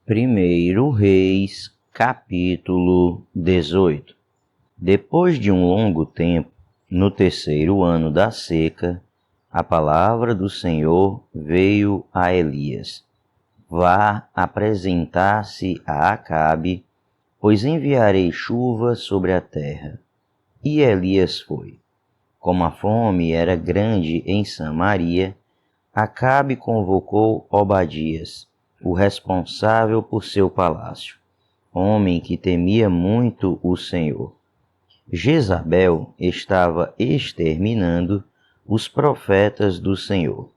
Primeiro Reis, capítulo 18. Depois de um longo tempo, no terceiro ano da seca, a palavra do Senhor veio a Elias. Vá apresentar-se a Acabe, pois enviarei chuva sobre a terra. E Elias foi. Como a fome era grande em Samaria, Acabe convocou Obadias, o responsável por seu palácio, homem que temia muito o Senhor. Jezabel estava exterminando os profetas do Senhor.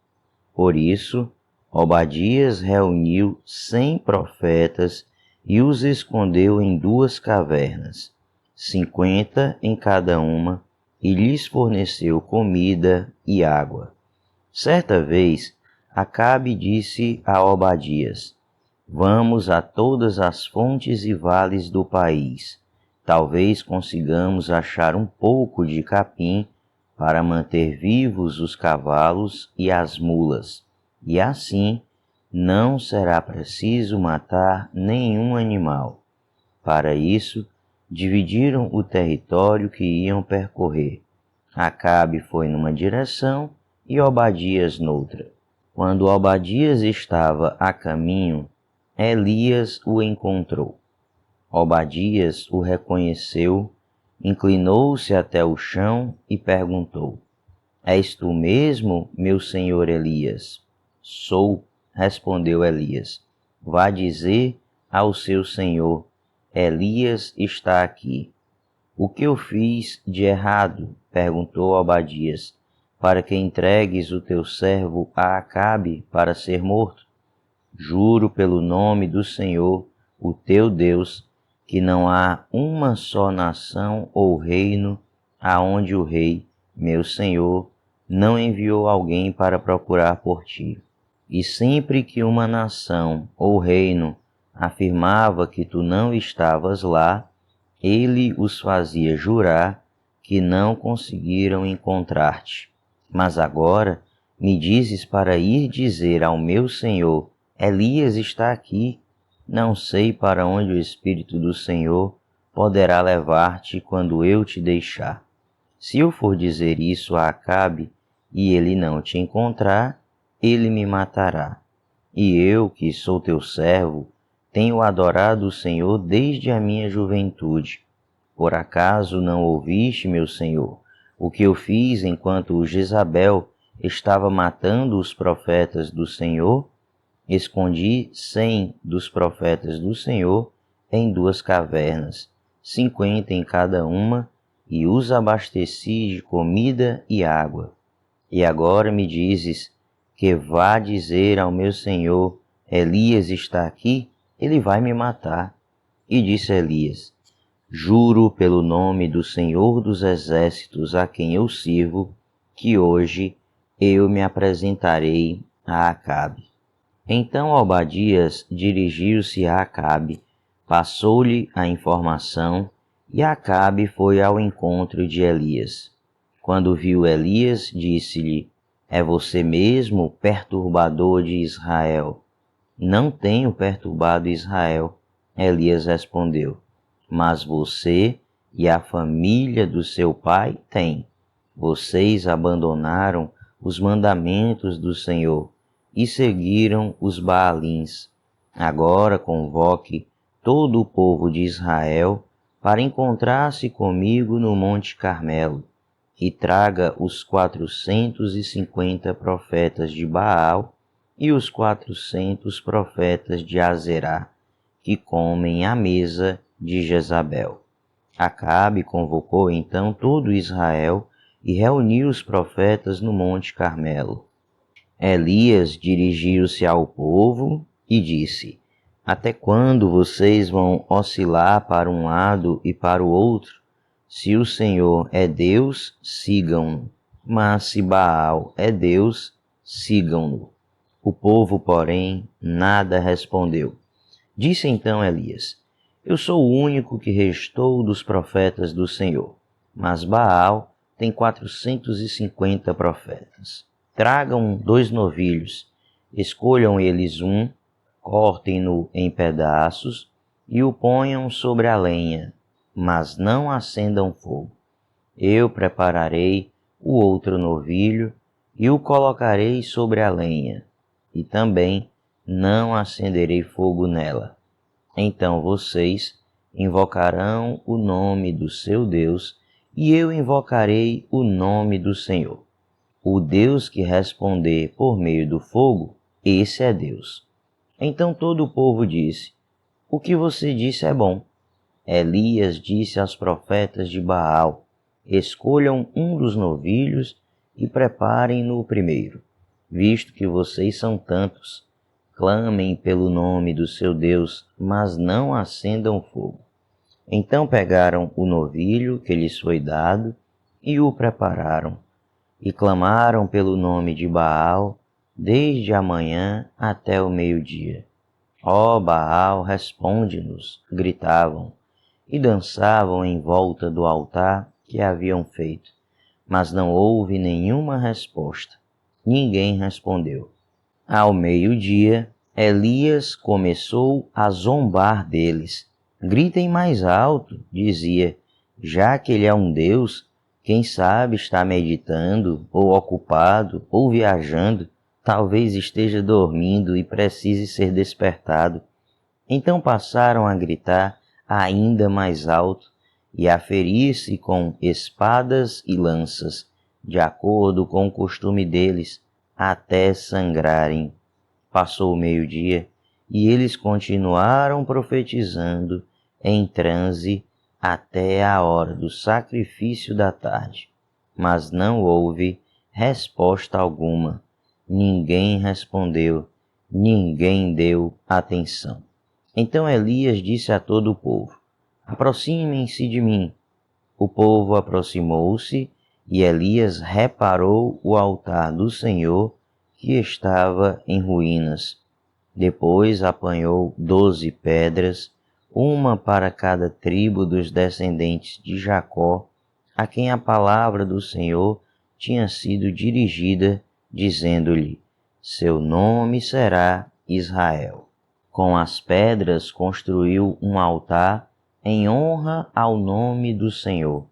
Por isso, Obadias reuniu 100 profetas e os escondeu em 2 cavernas, 50 em cada uma, e lhes forneceu comida e água. Certa vez, Acabe disse a Obadias: Vamos a todas as fontes e vales do país. Talvez consigamos achar um pouco de capim para manter vivos os cavalos e as mulas, e assim não será preciso matar nenhum animal. Para isso, dividiram o território que iam percorrer. Acabe foi numa direção e Obadias noutra. Quando Obadias estava a caminho, Elias o encontrou. Obadias o reconheceu, inclinou-se até o chão e perguntou: És tu mesmo, meu senhor Elias? Sou, respondeu Elias. Vá dizer ao seu senhor: Elias está aqui. O que eu fiz de errado? Perguntou Obadias, para que entregues o teu servo a Acabe para ser morto? Juro pelo nome do Senhor, o teu Deus, que não há uma só nação ou reino aonde o rei, meu senhor, não enviou alguém para procurar por ti. E sempre que uma nação ou reino afirmava que tu não estavas lá, ele os fazia jurar que não conseguiram encontrar-te. Mas agora me dizes para ir dizer ao meu senhor: Elias está aqui. Não sei para onde o Espírito do Senhor poderá levar-te quando eu te deixar. Se eu for dizer isso a Acabe e ele não te encontrar, ele me matará. E eu, que sou teu servo, tenho adorado o Senhor desde a minha juventude. Por acaso não ouviste, meu Senhor, o que eu fiz enquanto Jezabel estava matando os profetas do Senhor? Escondi 100 dos profetas do Senhor em 2 cavernas, 50 em cada uma, e os abasteci de comida e água. E agora me dizes que vá dizer ao meu senhor: Elias está aqui? Ele vai me matar. E disse Elias: Juro pelo nome do Senhor dos Exércitos a quem eu sirvo, que hoje eu me apresentarei a Acabe. Então Obadias dirigiu-se a Acabe, passou-lhe a informação, e Acabe foi ao encontro de Elias. Quando viu Elias, disse-lhe: É você mesmo, perturbador de Israel? Não tenho perturbado Israel, Elias respondeu, mas você e a família do seu pai têm. Vocês abandonaram os mandamentos do Senhor e seguiram os Baalins. Agora convoque todo o povo de Israel para encontrar-se comigo no Monte Carmelo, e traga os 450 profetas de Baal e os 400 profetas de Azerá, que comem à mesa de Jezabel. Acabe convocou então todo Israel e reuniu os profetas no Monte Carmelo. Elias dirigiu-se ao povo e disse: Até quando vocês vão oscilar para um lado e para o outro? Se o Senhor é Deus, sigam-no, mas se Baal é Deus, sigam-no. O povo, porém, nada respondeu. Disse então Elias: Eu sou o único que restou dos profetas do Senhor, mas Baal tem 450 profetas. Tragam 2 novilhos, escolham eles um, cortem-no em pedaços e o ponham sobre a lenha, mas não acendam fogo. Eu prepararei o outro novilho e o colocarei sobre a lenha, e também não acenderei fogo nela. Então vocês invocarão o nome do seu Deus, e eu invocarei o nome do Senhor. O Deus que responder por meio do fogo, esse é Deus. Então todo o povo disse: O que você disse é bom. Elias disse aos profetas de Baal: Escolham um dos novilhos e preparem-no primeiro, visto que vocês são tantos. Clamem pelo nome do seu Deus, mas não acendam fogo. Então pegaram o novilho que lhes foi dado e o prepararam, e clamaram pelo nome de Baal desde a manhã até o meio-dia. Ó Baal, responde-nos, gritavam, e dançavam em volta do altar que haviam feito. Mas não houve nenhuma resposta. Ninguém respondeu. Ao meio-dia, Elias começou a zombar deles. Gritem mais alto, dizia, já que ele é um Deus, quem sabe está meditando, ou ocupado, ou viajando, talvez esteja dormindo e precise ser despertado. Então passaram a gritar ainda mais alto e a ferir-se com espadas e lanças, de acordo com o costume deles, até sangrarem. Passou o meio-dia e eles continuaram profetizando em transe até a hora do sacrifício da tarde. Mas não houve resposta alguma. Ninguém respondeu, ninguém deu atenção. Então Elias disse a todo o povo: Aproximem-se de mim. O povo aproximou-se e Elias reparou o altar do Senhor que estava em ruínas. Depois apanhou 12 pedras, uma para cada tribo dos descendentes de Jacó, a quem a palavra do Senhor tinha sido dirigida, dizendo-lhe: Seu nome será Israel. Com as pedras construiu um altar em honra ao nome do Senhor,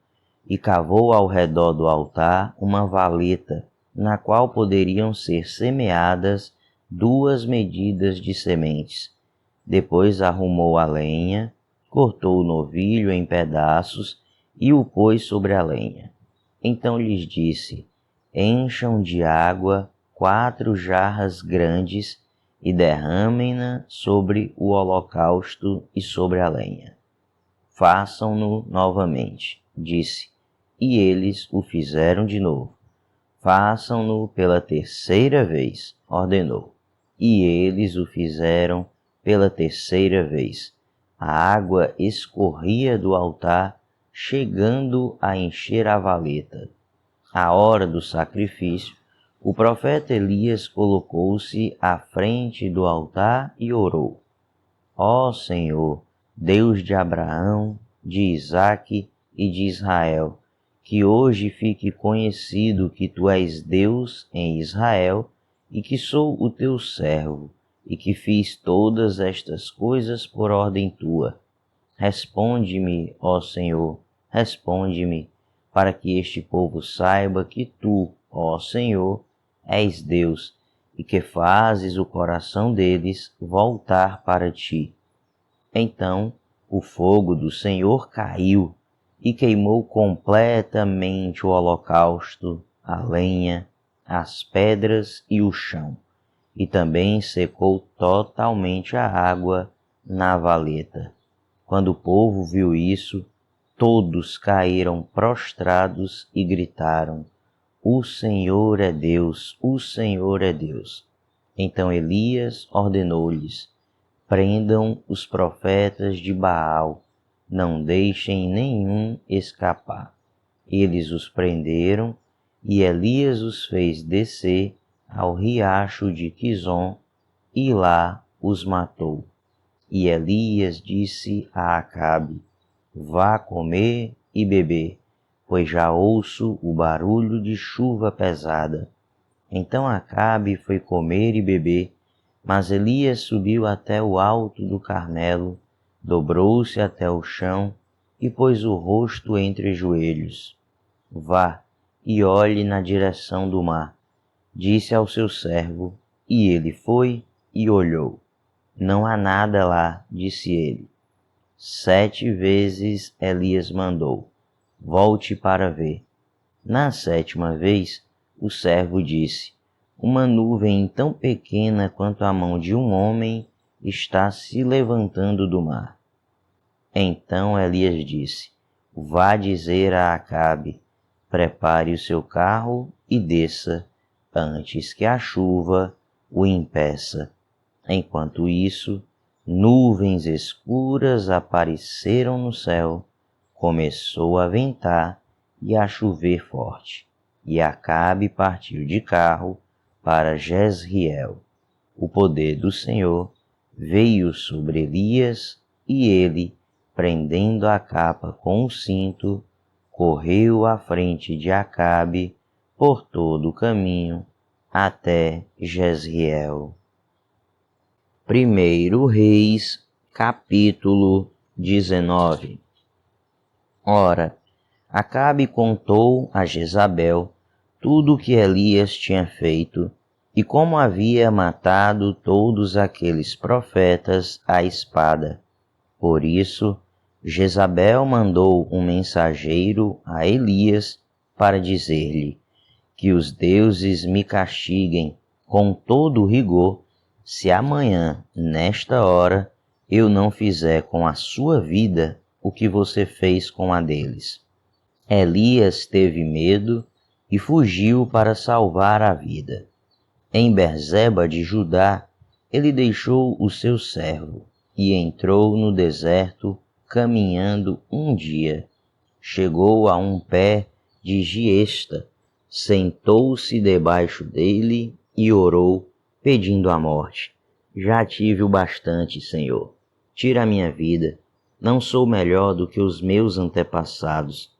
e cavou ao redor do altar uma valeta, na qual poderiam ser semeadas 2 medidas de sementes. Depois arrumou a lenha, cortou o novilho em pedaços e o pôs sobre a lenha. Então lhes disse: Encham de água 4 jarras grandes e derramem-na sobre o holocausto e sobre a lenha. Façam-no novamente, disse, e eles o fizeram de novo. Façam-no pela 3ª vez, ordenou, e eles o fizeram pela 3ª vez. A água escorria do altar, chegando a encher a valeta. À hora do sacrifício, o profeta Elias colocou-se à frente do altar e orou: Ó Senhor, Deus de Abraão, de Isaque e de Israel, que hoje fique conhecido que Tu és Deus em Israel e que sou o Teu servo e que fiz todas estas coisas por ordem Tua. Responde-me, ó Senhor, responde-me, para que este povo saiba que Tu, ó Senhor, és Deus e que fazes o coração deles voltar para Ti. Então o fogo do Senhor caiu e queimou completamente o holocausto, a lenha, as pedras e o chão, e também secou totalmente a água na valeta. Quando o povo viu isso, todos caíram prostrados e gritaram: O Senhor é Deus, o Senhor é Deus. Então Elias ordenou-lhes: Prendam os profetas de Baal, não deixem nenhum escapar. Eles os prenderam e Elias os fez descer ao riacho de Quizon e lá os matou. E Elias disse a Acabe: Vá comer e beber, pois já ouço o barulho de chuva pesada. Então Acabe foi comer e beber. Mas Elias subiu até o alto do Carmelo, dobrou-se até o chão e pôs o rosto entre os joelhos. Vá e olhe na direção do mar, disse ao seu servo, e ele foi e olhou. Não há nada lá, disse ele. 7 vezes Elias mandou, volte para ver. Na 7ª vez, o servo disse, uma nuvem tão pequena quanto a mão de um homem está se levantando do mar. Então Elias disse, vá dizer a Acabe, prepare o seu carro e desça, antes que a chuva o impeça. Enquanto isso, nuvens escuras apareceram no céu, começou a ventar e a chover forte, e Acabe partiu de carro para Jezreel. O poder do Senhor veio sobre Elias e ele, prendendo a capa com o cinto, correu à frente de Acabe por todo o caminho até Jezreel. 1 Reis, capítulo 19. Ora, Acabe contou a Jezabel tudo o que Elias tinha feito e como havia matado todos aqueles profetas à espada. Por isso, Jezabel mandou um mensageiro a Elias para dizer-lhe que os deuses me castiguem com todo o rigor se amanhã, nesta hora, eu não fizer com a sua vida o que você fez com a deles. Elias teve medo e fugiu para salvar a vida. Em Berseba de Judá, ele deixou o seu servo e entrou no deserto caminhando um dia. Chegou a um pé de giesta, sentou-se debaixo dele e orou, pedindo a morte. Já tive o bastante, Senhor. Tira a minha vida. Não sou melhor do que os meus antepassados.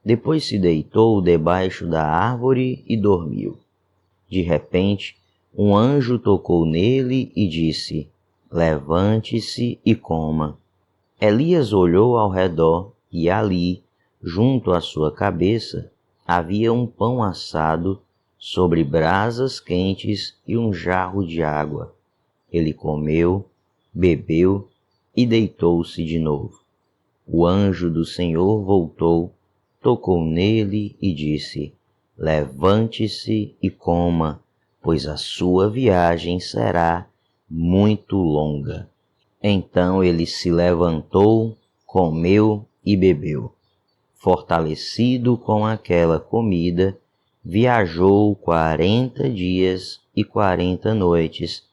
Depois se deitou debaixo da árvore e dormiu. De repente, um anjo tocou nele e disse, levante-se e coma. Elias olhou ao redor e ali, junto à sua cabeça, havia um pão assado sobre brasas quentes e um jarro de água. Ele comeu, bebeu e deitou-se de novo. O anjo do Senhor voltou, tocou nele e disse, levante-se e coma, pois a sua viagem será muito longa. Então ele se levantou, comeu e bebeu. Fortalecido com aquela comida, viajou 40 dias e 40 noites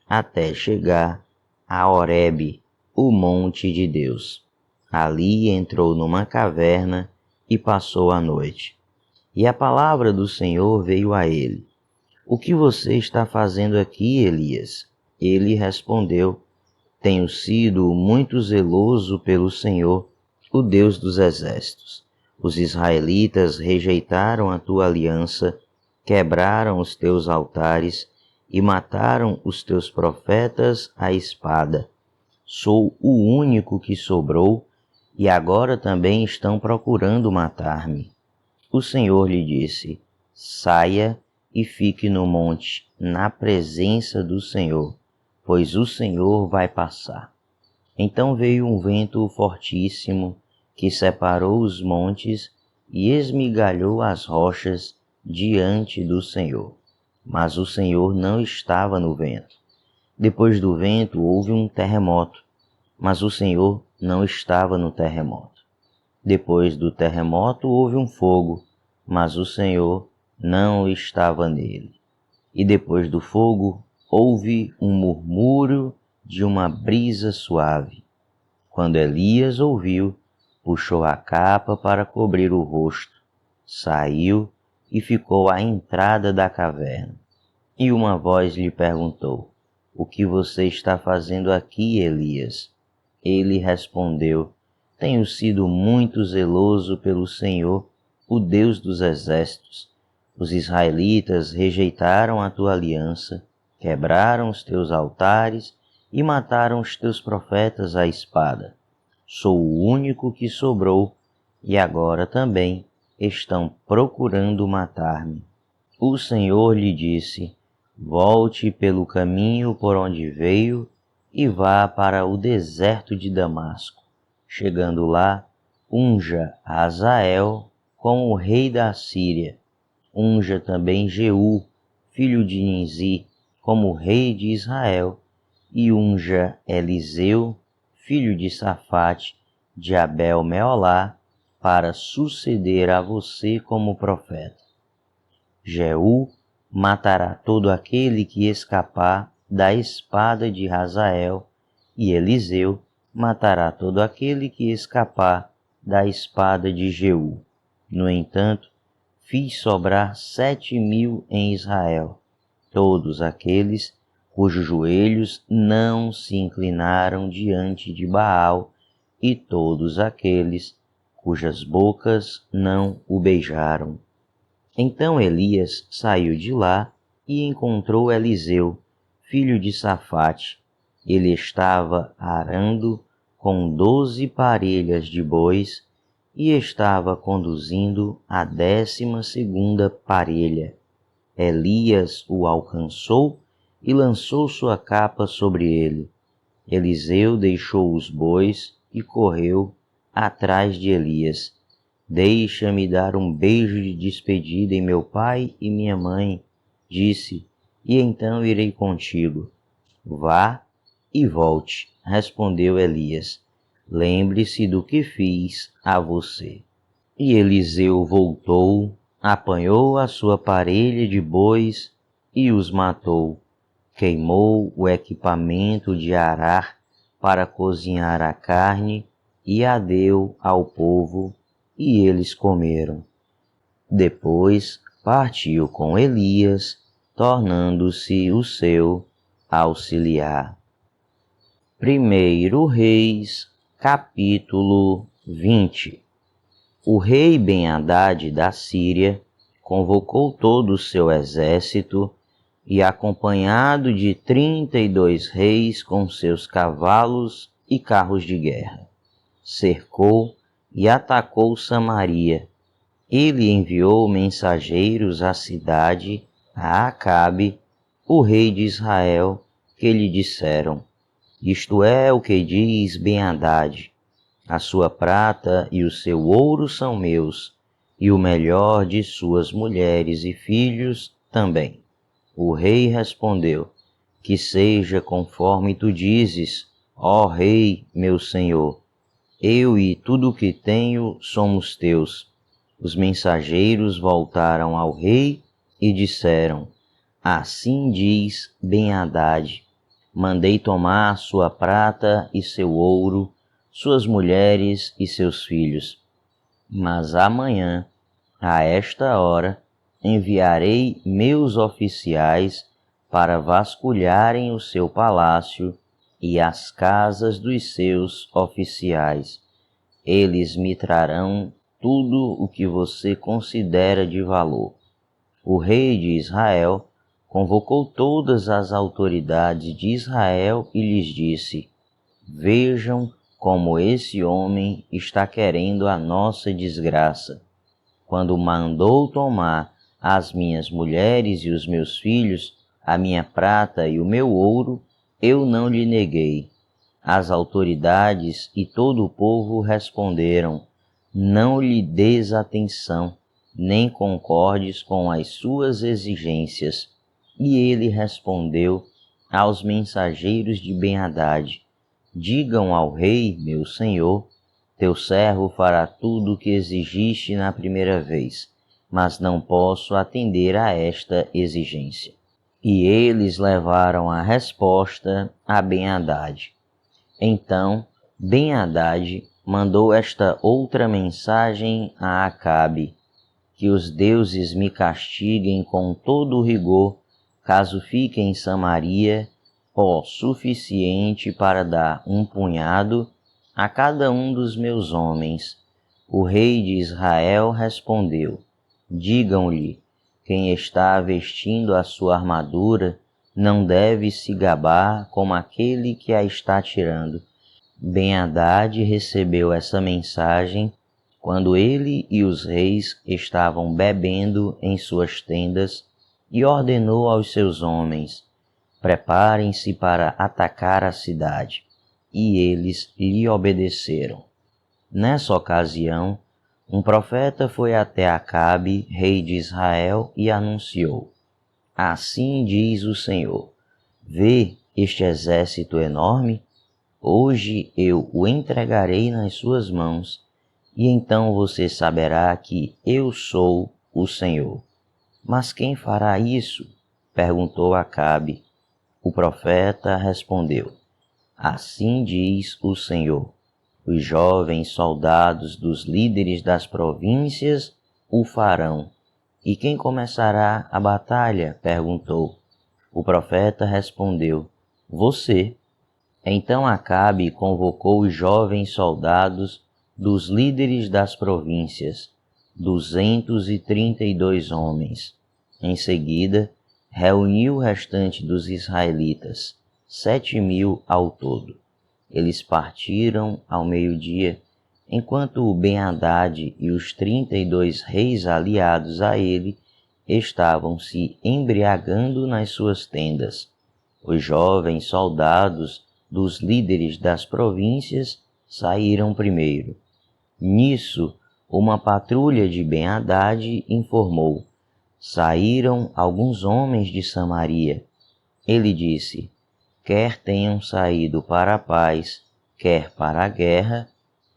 até chegar a Horebe, o monte de Deus. Ali entrou numa caverna e passou a noite. E a palavra do Senhor veio a ele. O que você está fazendo aqui, Elias? Ele respondeu, tenho sido muito zeloso pelo Senhor, o Deus dos exércitos. Os israelitas rejeitaram a tua aliança, quebraram os teus altares e mataram os teus profetas à espada. Sou o único que sobrou e agora também estão procurando matar-me. O Senhor lhe disse, saia e fique no monte, na presença do Senhor, pois o Senhor vai passar. Então veio um vento fortíssimo que separou os montes e esmigalhou as rochas diante do Senhor. Mas o Senhor não estava no vento. Depois do vento houve um terremoto, mas o Senhor não estava no terremoto. Depois do terremoto houve um fogo, mas o Senhor não estava nele. E depois do fogo houve um murmúrio de uma brisa suave. Quando Elias ouviu, puxou a capa para cobrir o rosto, saiu e ficou à entrada da caverna. E uma voz lhe perguntou, o que você está fazendo aqui, Elias? Ele respondeu, tenho sido muito zeloso pelo Senhor, o Deus dos exércitos. Os israelitas rejeitaram a tua aliança, quebraram os teus altares e mataram os teus profetas à espada. Sou o único que sobrou, e agora também estão procurando matar-me. O Senhor lhe disse: volte pelo caminho por onde veio e vá para o deserto de Damasco. Chegando lá, unja Hazael como o rei da Síria. Unja também Jeú, filho de Ninzi, como rei de Israel, e unja Eliseu, filho de Safate, de Abel-Meolá, para suceder a você como profeta. Jeú matará todo aquele que escapar da espada de Hazael, e Eliseu matará todo aquele que escapar da espada de Jeú. No entanto, fiz sobrar 7.000 em Israel, todos aqueles cujos joelhos não se inclinaram diante de Baal, e todos aqueles cujas bocas não o beijaram. Então Elias saiu de lá e encontrou Eliseu, filho de Safate. Ele estava arando com 12 parelhas de bois e estava conduzindo a 12ª parelha. Elias o alcançou e lançou sua capa sobre ele. Eliseu deixou os bois e correu atrás de Elias. Deixa-me dar um beijo de despedida em meu pai e minha mãe, disse, e então irei contigo. Vá e volte, respondeu Elias. Lembre-se do que fiz a você. E Eliseu voltou, apanhou a sua parelha de bois e os matou. Queimou o equipamento de arar para cozinhar a carne e a deu ao povo, e eles comeram. Depois partiu com Elias, tornando-se o seu auxiliar. 1 Reis, capítulo 20. O rei Ben-Hadad da Síria convocou todo o seu exército e, acompanhado de 32 reis com seus cavalos e carros de guerra, cercou e atacou Samaria. Ele enviou mensageiros à cidade, a Acabe, o rei de Israel, que lhe disseram: isto é o que diz Ben-Hadad: a sua prata e o seu ouro são meus, e o melhor de suas mulheres e filhos também. O rei respondeu: que seja conforme tu dizes, ó rei, meu senhor. Eu e tudo o que tenho somos teus. Os mensageiros voltaram ao rei e disseram: assim diz Ben-Hadad: mandei tomar sua prata e seu ouro, suas mulheres e seus filhos. Mas amanhã, a esta hora, enviarei meus oficiais para vasculharem o seu palácio e as casas dos seus oficiais. Eles me trarão tudo o que você considera de valor. O rei de Israel convocou todas as autoridades de Israel e lhes disse: vejam como esse homem está querendo a nossa desgraça. Quando mandou tomar as minhas mulheres e os meus filhos, a minha prata e o meu ouro, eu não lhe neguei. As autoridades e todo o povo responderam: não lhe des atenção, nem concordes com as suas exigências. E ele respondeu aos mensageiros de Ben-Hadad: digam ao rei, meu senhor, teu servo fará tudo o que exigiste na primeira vez, mas não posso atender a esta exigência. E eles levaram a resposta a Ben-Hadad. Então Ben-Hadad mandou esta outra mensagem a Acabe: que os deuses me castiguem com todo o rigor, caso fique em Samaria pó suficiente para dar um punhado a cada um dos meus homens. O rei de Israel respondeu: digam-lhe, quem está vestindo a sua armadura não deve se gabar como aquele que a está tirando. Ben-Hadad recebeu essa mensagem quando ele e os reis estavam bebendo em suas tendas e ordenou aos seus homens: preparem-se para atacar a cidade. E eles lhe obedeceram. Nessa ocasião, um profeta foi até Acabe, rei de Israel, e anunciou: assim diz o Senhor: vê este exército enorme? Hoje eu o entregarei nas suas mãos, e então você saberá que eu sou o Senhor. Mas quem fará isso? Perguntou Acabe. O profeta respondeu: assim diz o Senhor: os jovens soldados dos líderes das províncias o farão. E quem começará a batalha? Perguntou. O profeta respondeu: você. Então Acabe convocou os jovens soldados dos líderes das províncias, 232 homens. Em seguida, reuniu o restante dos israelitas, 7.000 ao todo. Eles partiram ao meio-dia, enquanto o Ben-Hadad e os 32 reis aliados a ele estavam se embriagando nas suas tendas. Os jovens soldados dos líderes das províncias saíram primeiro. Nisso, uma patrulha de Ben-Hadad informou: saíram alguns homens de Samaria. Ele disse: quer tenham saído para a paz, quer para a guerra,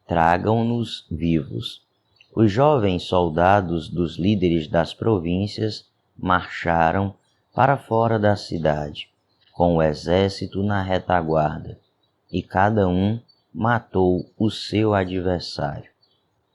tragam-nos vivos. Os jovens soldados dos líderes das províncias marcharam para fora da cidade, com o exército na retaguarda, e cada um matou o seu adversário.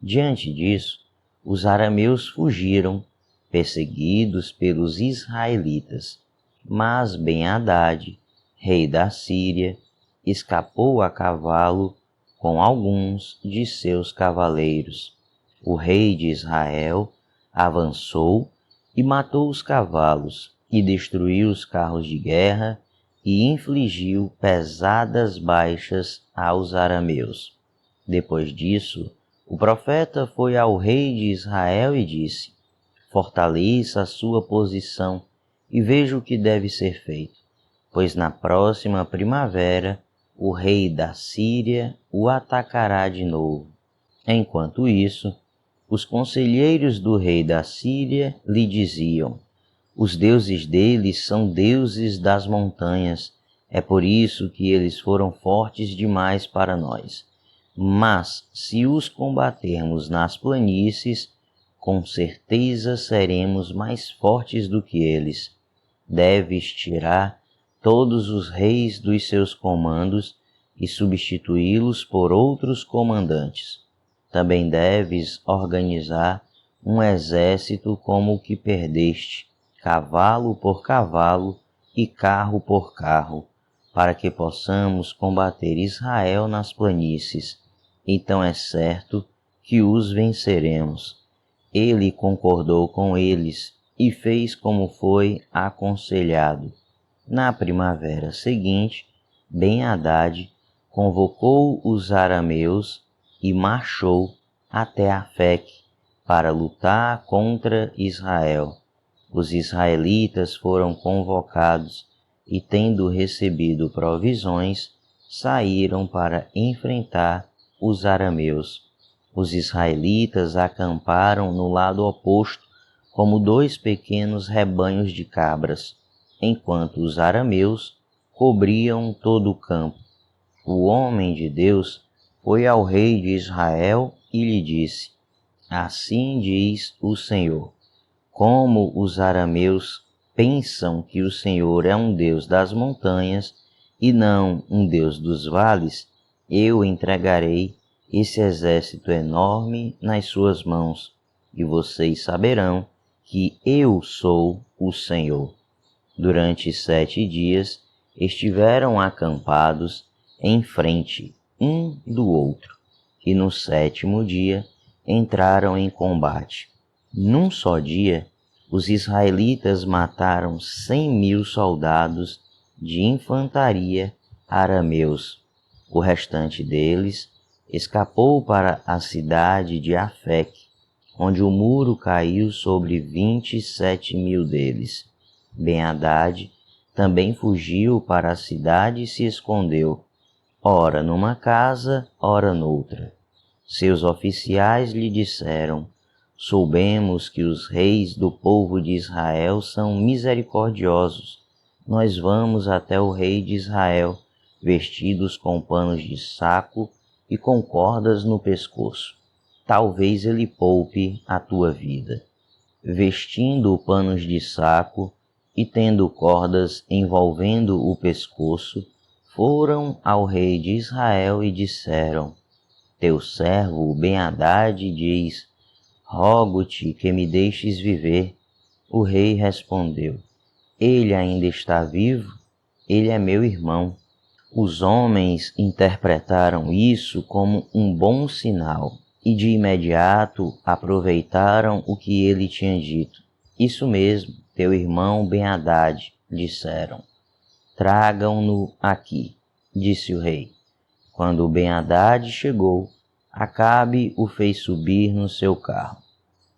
Diante disso, os arameus fugiram, perseguidos pelos israelitas, mas Ben-Hadad, rei da Síria, escapou a cavalo com alguns de seus cavaleiros. O rei de Israel avançou e matou os cavalos, e destruiu os carros de guerra, e infligiu pesadas baixas aos arameus. Depois disso, o profeta foi ao rei de Israel e disse: fortaleça a sua posição e veja o que deve ser feito, pois na próxima primavera o rei da Síria o atacará de novo. Enquanto isso, os conselheiros do rei da Síria lhe diziam: os deuses deles são deuses das montanhas, é por isso que eles foram fortes demais para nós. Mas, se os combatermos nas planícies, com certeza seremos mais fortes do que eles. Deves tirar todos os reis dos seus comandos e substituí-los por outros comandantes. Também deves organizar um exército como o que perdeste, cavalo por cavalo e carro por carro, para que possamos combater Israel nas planícies. Então é certo que os venceremos. Ele concordou com eles e fez como foi aconselhado. Na primavera seguinte, Ben-Hadad convocou os arameus e marchou até Afeque para lutar contra Israel. Os israelitas foram convocados e, tendo recebido provisões, saíram para enfrentar os arameus. Os israelitas acamparam no lado oposto, como 2 pequenos rebanhos de cabras, enquanto os arameus cobriam todo o campo. O homem de Deus foi ao rei de Israel e lhe disse: assim diz o Senhor: como os arameus pensam que o Senhor é um Deus das montanhas e não um Deus dos vales, eu entregarei esse exército enorme nas suas mãos, e vocês saberão que eu sou o Senhor. Durante 7 dias estiveram acampados em frente um do outro, e no 7º dia entraram em combate. Num só dia, os israelitas mataram 100.000 soldados de infantaria arameus. O restante deles escapou para a cidade de Afeque, onde o muro caiu sobre 27.000 deles. Ben-Hadad também fugiu para a cidade e se escondeu, ora numa casa, ora noutra. Seus oficiais lhe disseram: soubemos que os reis do povo de Israel são misericordiosos. Nós vamos até o rei de Israel, vestidos com panos de saco e com cordas no pescoço. Talvez ele poupe a tua vida. Vestindo panos de saco e tendo cordas envolvendo o pescoço, foram ao rei de Israel e disseram: teu servo Ben-Hadad diz: rogo-te que me deixes viver. O rei respondeu: ele ainda está vivo? Ele é meu irmão. Os homens interpretaram isso como um bom sinal e de imediato aproveitaram o que ele tinha dito. Isso mesmo, teu irmão Ben-Hadad, disseram. Tragam-no aqui, disse o rei. Quando Ben-Hadad chegou, Acabe o fez subir no seu carro.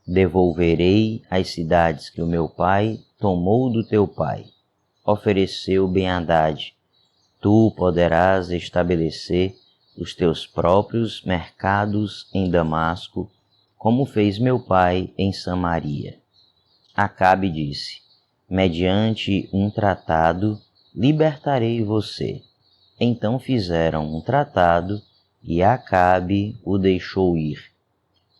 Devolverei as cidades que o meu pai tomou do teu pai, ofereceu Ben-Hadad. Tu poderás estabelecer os teus próprios mercados em Damasco, como fez meu pai em Samaria. Acabe disse: mediante um tratado libertarei você. Então fizeram um tratado e Acabe o deixou ir.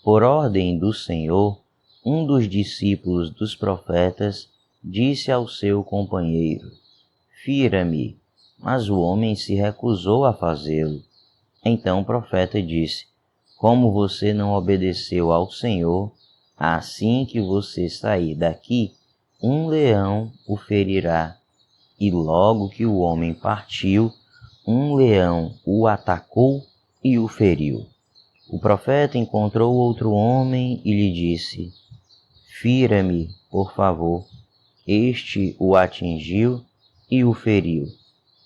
Por ordem do Senhor, um dos discípulos dos profetas disse ao seu companheiro: fira-me, mas o homem se recusou a fazê-lo. Então o profeta disse: como você não obedeceu ao Senhor, assim que você sair daqui, um leão o ferirá. E logo que o homem partiu, um leão o atacou e o feriu. O profeta encontrou outro homem e lhe disse: fira-me, por favor. Este o atingiu e o feriu.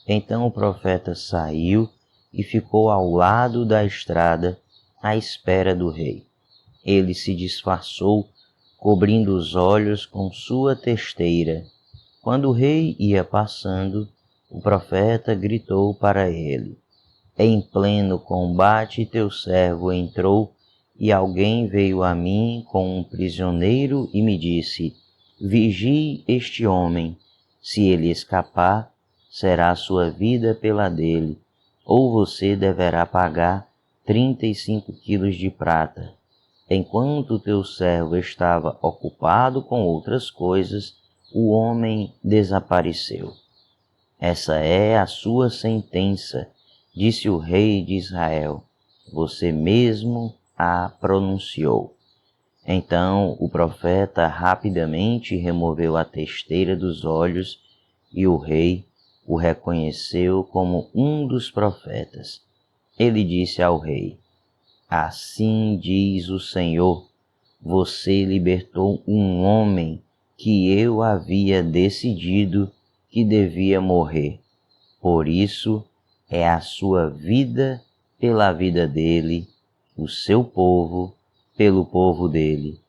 Então o profeta saiu e ficou ao lado da estrada, à espera do rei. Ele se disfarçou, cobrindo os olhos com sua testeira. Quando o rei ia passando, o profeta gritou para ele: em pleno combate teu servo entrou, e alguém veio a mim com um prisioneiro e me disse: vigie este homem, se ele escapar, será sua vida pela dele, ou você deverá pagar 35 quilos de prata. Enquanto teu servo estava ocupado com outras coisas, o homem desapareceu. Essa é a sua sentença, disse o rei de Israel. Você mesmo a pronunciou. Então o profeta rapidamente removeu a testeira dos olhos e o rei o reconheceu como um dos profetas. Ele disse ao rei: assim diz o Senhor, você libertou um homem que eu havia decidido que devia morrer. Por isso é a sua vida pela vida dele, o seu povo pelo povo dele.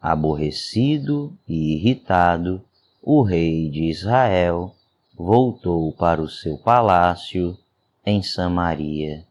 Aborrecido e irritado, o rei de Israel voltou para o seu palácio em Samaria.